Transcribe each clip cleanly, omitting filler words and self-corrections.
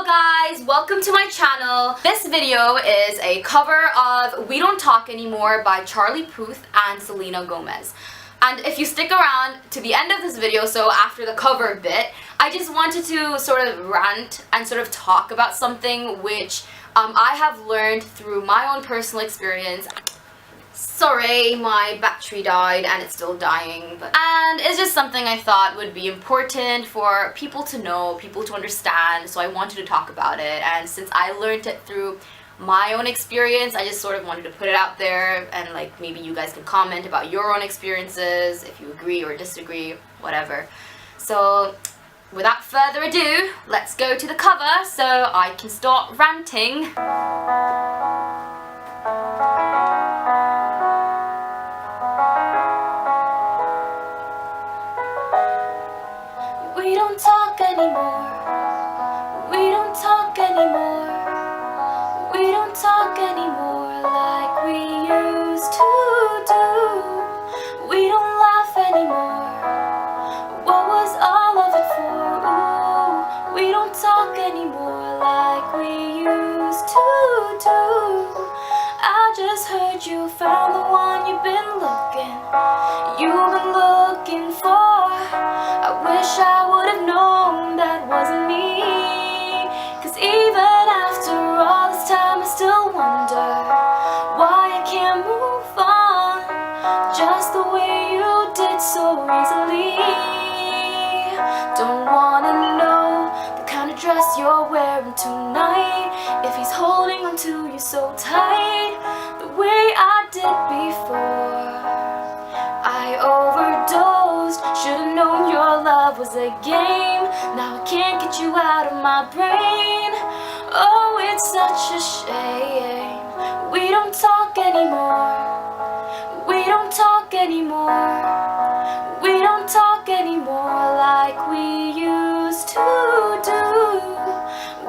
guys, welcome to my channel. This video is a cover of We Don't Talk Anymore by Charlie Puth and Selena Gomez. And if you stick around to the end of this video, so after the cover bit, I just wanted to sort of rant and sort of talk about something which I have learned through my own personal experience. Sorry, my battery died and it's still dying, and it's just something I thought would be important for people to know, people to understand, so I wanted to talk about it. And since I learned it through my own experience, I just sort of wanted to put it out there, and like maybe you guys can comment about your own experiences, if you agree or disagree, whatever. So without further ado, let's go to the cover so I can start ranting. We don't talk anymore. We don't talk anymore. We don't talk anymore like we used to do. We don't laugh anymore. What was all of it for? Ooh, we don't talk anymore like we used to do. I just heard you found the one you've been looking for. I wish I would have known that wasn't me. 'Cause even after all this time I still wonder why I can't move on just the way you did so easily. Don't wanna know the kind of dress you're wearing tonight, if he's holding on to you so tight the way I did before. I overdosed, should've known your love was a game. Now I can't get you out of my brain. Oh, it's such a shame. We don't talk anymore. We don't talk anymore. We don't talk anymore like we used to do.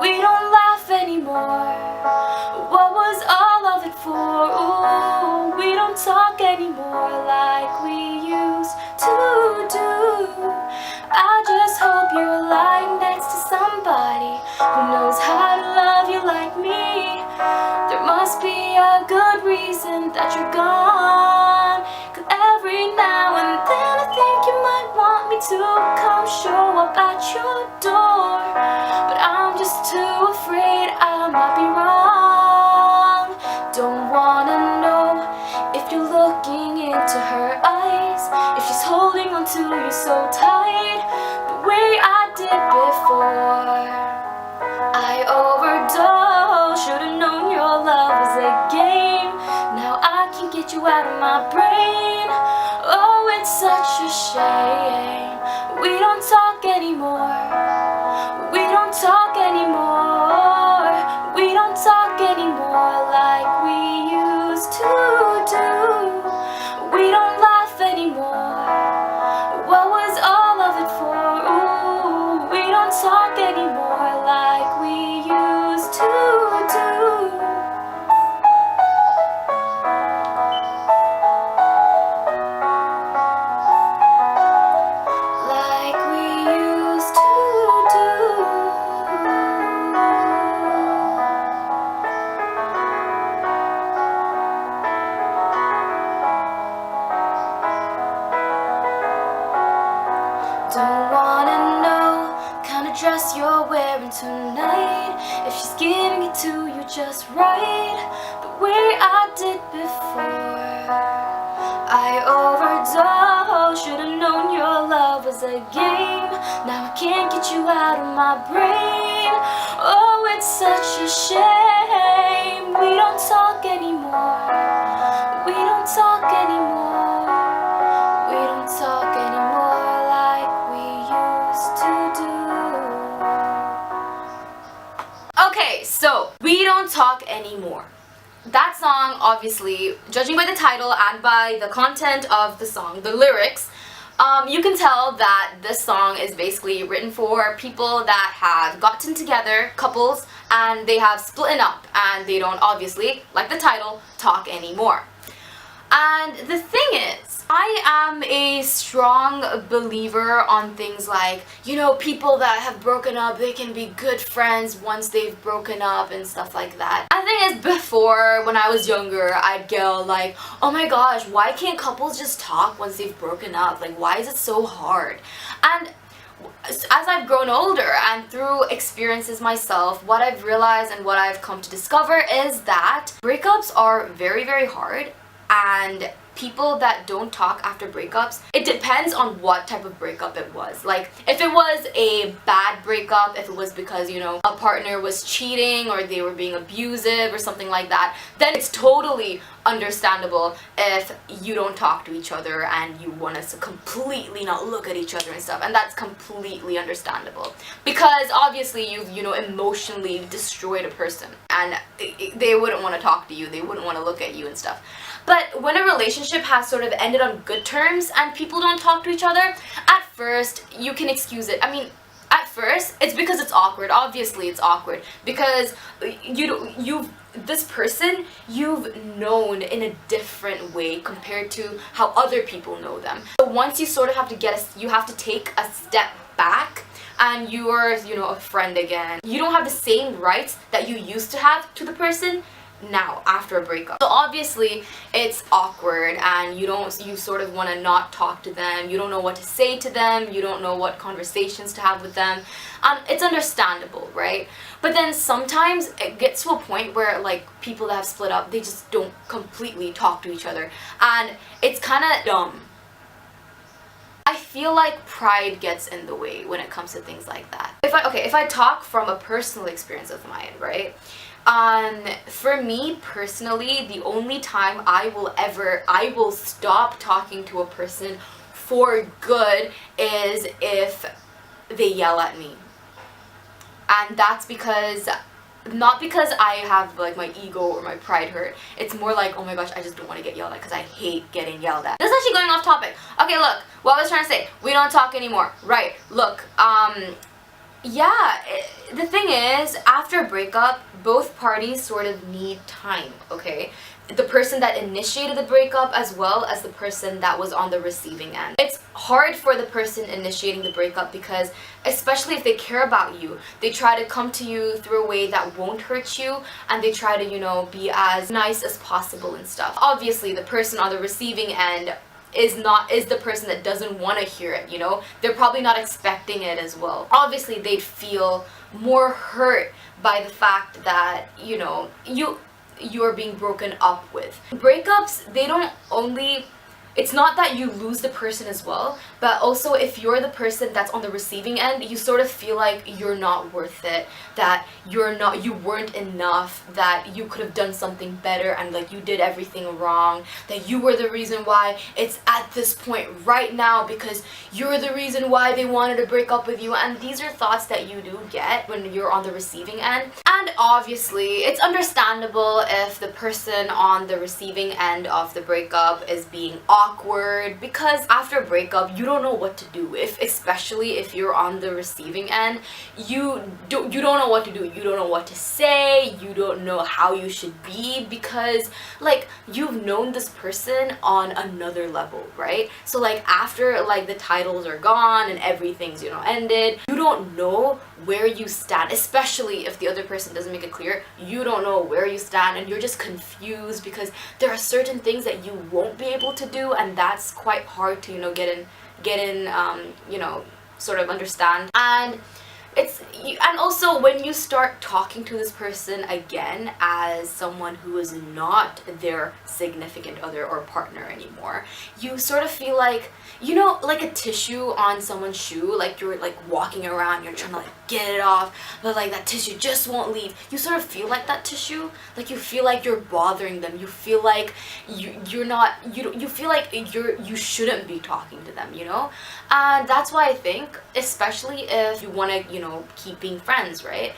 We don't laugh anymore. What was all of it for? Ooh, we don't talk anymore like we used to do. I just hope you're lying next to somebody who knows how to love you like me. There must be a good reason that you're gone. 'Cause every now and then I think you might want me to come show up at your door, but I'm just too afraid I might be wrong. Don't wanna know if you're looking into her eyes, if she's holding on to you so tight the way I did before. I overdosed, should've known your love was a game. Now I can't get you out of my brain. Oh, it's such a shame. We don't talk anymore. We don't talk anymore. We don't talk anymore like we used to do. We don't laugh anymore. What was all of it for? Ooh, we don't talk anymore like we used to do. Like we used to do. Don't wanna know kind of dress you're wearing tonight, if she's giving it to you just right the way I did before. I overdosed, should've known your love was a game. Now I can't get you out of my brain. Oh, it's such a shame. We don't talk anymore. We don't talk anymore. We don't talk anymore like we used to do. Okay, so We Don't Talk Anymore. That song, obviously, judging by the title and by the content of the song, the lyrics, you can tell that this song is basically written for people that have gotten together, couples, and they have split up and they don't, obviously, like the title, talk anymore. And the thing is, I am a strong believer on things like, you know, people that have broken up, they can be good friends once they've broken up and stuff like that. I think it's before, when I was younger, I'd go like, oh my gosh, why can't couples just talk once they've broken up? Like, why is it so hard? And as I've grown older and through experiences myself, what I've realized and what I've come to discover is that breakups are very, very hard, and people that don't talk after breakups, it depends on what type of breakup it was. Like, if it was a bad breakup, if it was because, you know, a partner was cheating or they were being abusive or something like that, then it's totally understandable if you don't talk to each other and you want us to completely not look at each other and stuff, and that's completely understandable because obviously you've, you know, emotionally destroyed a person and they wouldn't want to talk to you, they wouldn't want to look at you and stuff. But when a relationship has sort of ended on good terms and people don't talk to each other, at first you can excuse it. I mean, at first it's because it's awkward. Obviously it's awkward because this person you've known in a different way compared to how other people know them. So once you sort of have to you have to take a step back and you are, you know, a friend again. You don't have the same rights that you used to have to the person now after a breakup. So obviously it's awkward and you sort of want to not talk to them, you don't know what to say to them, you don't know what conversations to have with them. It's understandable, right? But then sometimes it gets to a point where like people that have split up, they just don't completely talk to each other and it's kind of dumb. I feel like pride gets in the way when it comes to things like that. If I talk from a personal experience of mine, right? For me personally, the only time I will stop talking to a person for good is if they yell at me. And that's because, not because I have like my ego or my pride hurt, it's more like, oh my gosh, I just don't want to get yelled at because I hate getting yelled at. This is actually going off topic. Okay, look, what I was trying to say, we don't talk anymore. Right, look, yeah, the thing is, after a breakup, both parties sort of need time, okay? The person that initiated the breakup as well as the person that was on the receiving end. It's hard for the person initiating the breakup because, especially if they care about you, they try to come to you through a way that won't hurt you and they try to, you know, be as nice as possible and stuff. Obviously, the person on the receiving end is the person that doesn't want to hear it, you know? They're probably not expecting it as well. Obviously, they'd feel more hurt by the fact that, you know, you're being broken up with. Breakups, they don't only, it's not that you lose the person as well, but also if you're the person that's on the receiving end, you sort of feel like you're not worth it, that you weren't enough, that you could have done something better and like you did everything wrong, that you were the reason why it's at this point right now because you're the reason why they wanted to break up with you. And these are thoughts that you do get when you're on the receiving end. And obviously it's understandable if the person on the receiving end of the breakup is being awkward because after a breakup you don't know what to do. Especially if you're on the receiving end, you don't know what to do. You don't know what to say, you don't know how you should be because like you've known this person on another level, right? So like after like the titles are gone and everything's, you know, ended, you don't know where you stand, especially if the other person doesn't make it clear. You don't know where you stand and you're just confused because there are certain things that you won't be able to do and that's quite hard to, you know, get in you know, sort of understand. And also when you start talking to this person again as someone who is not their significant other or partner anymore, you sort of feel like, you know, like a tissue on someone's shoe, like you're like walking around, you're trying to like get it off, but like that tissue just won't leave. You sort of feel like that tissue, like you feel like you're bothering them, you feel like you feel like you shouldn't be talking to them, you know? And that's why I think, especially if you want to, you know, keep being friends, right?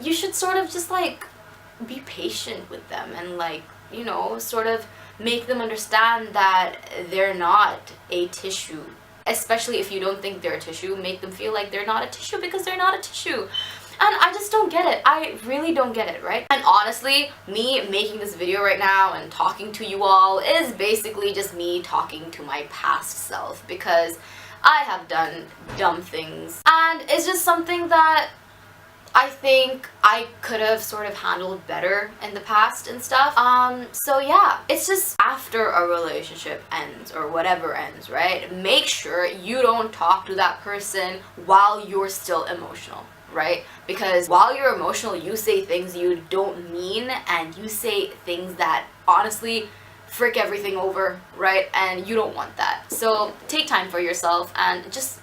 You should sort of just like be patient with them and like, you know, sort of make them understand that they're not a tissue. Especially if you don't think they're a tissue, make them feel like they're not a tissue because they're not a tissue. And I just don't get it. I really don't get it, right? And honestly, me making this video right now and talking to you all is basically just me talking to my past self, because I have done dumb things. And it's just something that I think I could have sort of handled better in the past and stuff. So yeah, it's just after a relationship ends or whatever ends, right? Make sure you don't talk to that person while you're still emotional, right? Because while you're emotional, you say things you don't mean, and you say things that honestly frick everything over, right? And you don't want that. So take time for yourself and just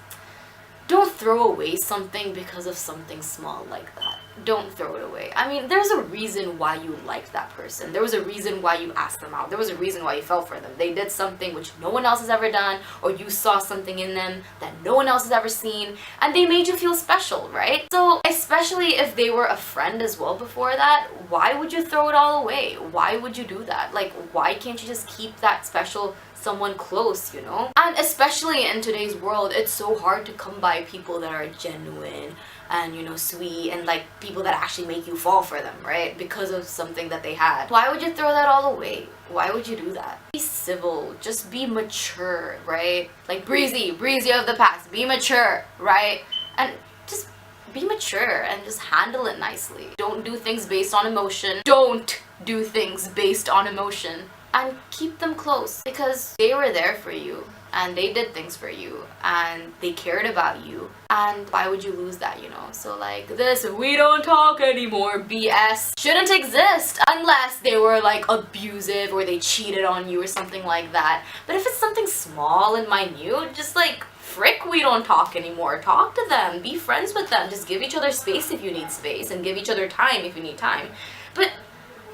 don't throw away something because of something small like that. Don't throw it away. I mean, there's a reason why you liked that person. There was a reason why you asked them out. There was a reason why you fell for them. They did something which no one else has ever done, or you saw something in them that no one else has ever seen, and they made you feel special, right? So, especially if they were a friend as well before that, why would you throw it all away? Why would you do that? Like, why can't you just keep that special someone close, you know? And especially in today's world, it's so hard to come by people that are genuine and, you know, sweet, and like people that actually make you fall for them, right? Because of something that they had. Why would you throw that all away? Why would you do that? Be civil, just be mature, right? Like Breezy of the past, be mature, right? And just be mature and just handle it nicely. Don't do things based on emotion. Don't do things based on emotion. And keep them close, because they were there for you and they did things for you and they cared about you, and why would you lose that, you know? So like this "we don't talk anymore" BS shouldn't exist unless they were like abusive or they cheated on you or something like that. But if it's something small and minute, just like frick "we don't talk anymore." Talk to them, be friends with them, just give each other space if you need space, and give each other time if you need time. But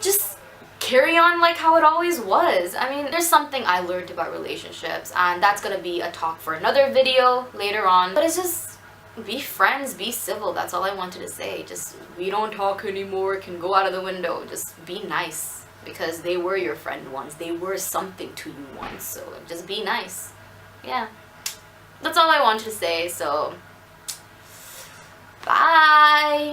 just carry on like how it always was. I mean, there's something I learned about relationships, and that's gonna be a talk for another video later on. But it's just, be friends, be civil. That's all I wanted to say. Just "we don't talk anymore" can go out of the window. Just be nice, because they were your friend once. They were something to you once. So just be nice. Yeah. That's all I wanted to say. So bye.